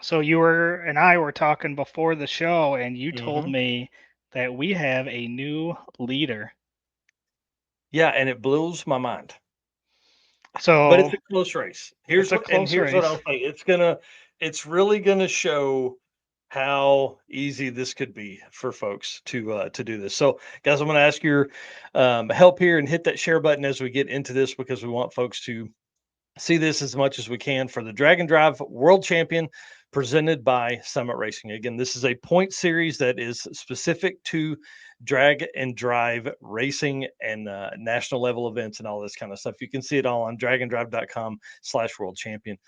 So you and I were talking before the show, and you told Hmm. me that we have a new leader. Yeah, and it blows my mind. But it's So a close race. it's a close Here's what race. I'll say. It's really gonna show how easy this could be for folks to do this. So, guys, I'm gonna ask your help here and hit that share button as we get into this because we want folks to see this as much as we can for the Drag and Drive World Champion presented by Summit Racing. Again, this is a point series that is specific to drag and drive racing and national level events and all this kind of stuff. You can see it all on dragandrive.com/world champion.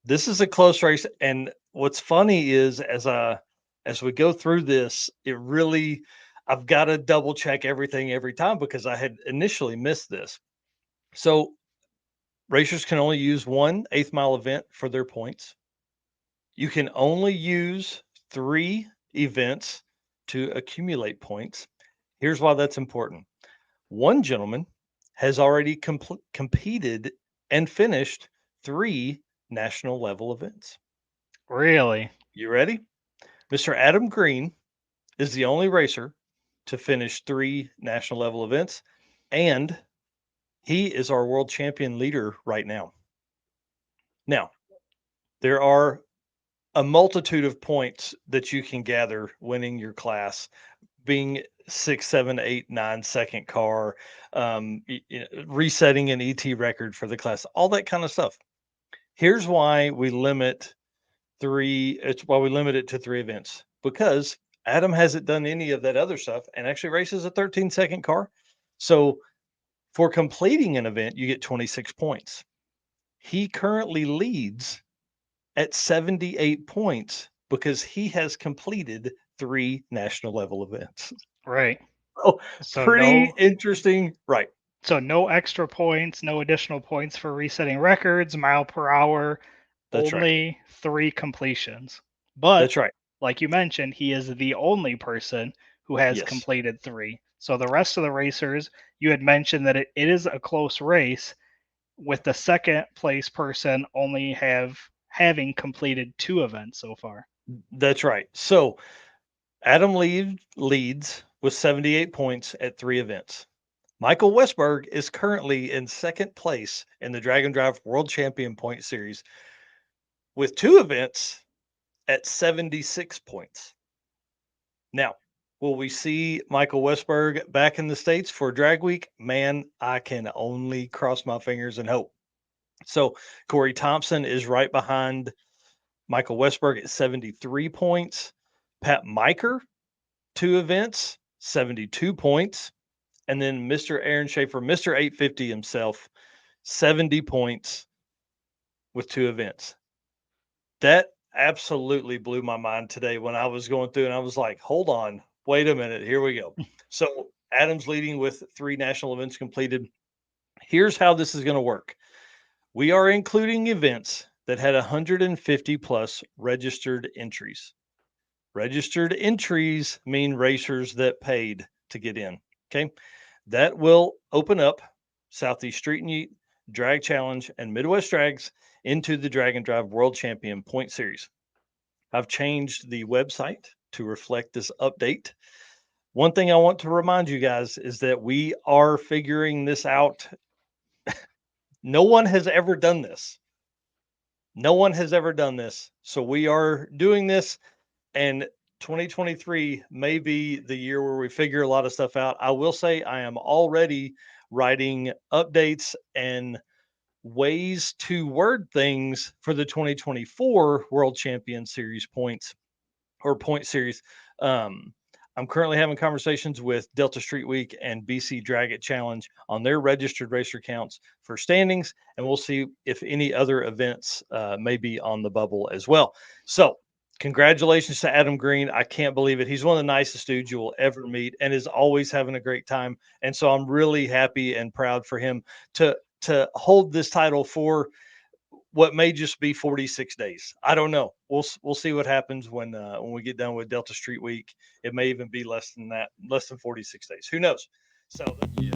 This is a close race. And what's funny is as we go through this, I've got to double check everything every time because I had initially missed this. So racers can only use one eighth mile event for their points. You can only use 3 events to accumulate points. Here's why that's important. One gentleman has already competed and finished 3 national level events. Really? You ready? Mr. Adam Green is the only racer to finish 3 national level events, and he is our world champion leader right now. Now, there are a multitude of points that you can gather winning your class, being 6, 7, 8, 9 second car, resetting an ET record for the class, all that kind of stuff. Here's why we limit it's why we limit it to 3 events because Adam hasn't done any of that other stuff and actually races a 13-second car. So for completing an event, you get 26 points. He currently leads at 78 points because he has completed 3 national level events. Right. Oh, So pretty no interesting, right? so no extra points, no additional points for resetting records, mile per hour, That's right. only 3 completions. But That's right. like you mentioned, he is the only person who has Yes, completed 3. So the rest of the racers, you had mentioned that it is a close race with the second place person only having completed 2 events so far. that's right. So Adam leads with 78 points at 3 events. Michael Westberg is currently in second place in the Dragon Drive World Champion Point Series with 2 events at 76 points. Now, will we see Michael Westberg back in the States for Drag Week? Man, I can only cross my fingers and hope. So Corey Thompson is right behind Michael Westberg at 73 points. Pat Myker, 2 events, 72 points. And then Mr. Aaron Shaffer, Mr. 850 himself, 70 points with 2 events. That absolutely blew my mind today when I was going through and I was like, hold on, wait a minute, here we go. So Adam's leading with 3 national events completed. Here's how this is going to work. We are including events that had 150 plus registered entries. Registered entries mean racers that paid to get in. Okay. That will open up Southeast Street and Yeet, Drag Challenge, and Midwest Drags into the Drag and Drive World Champion Point Series. I've changed the website to reflect this update. One thing I want to remind you guys is that we are figuring this out. No one has ever done this. No one has ever done this. So we are doing this, and 2023 may be the year where we figure a lot of stuff out. I will say I am already writing updates and ways to word things for the 2024 World Champion Series points or point series. Um, I'm currently having conversations with Delta Street Week and BC Drag It Challenge on their registered racer counts for standings, and we'll see if any other events may be on the bubble as well. So, congratulations to Adam Green. I can't believe it. He's one of the nicest dudes you will ever meet and is always having a great time. And so I'm really happy and proud for him to hold this title for what may just be 46 days. I don't know. We'll see what happens when we get done with Delta Street Week. It may even be less than that, less than 46 days. Who knows? So Yeah.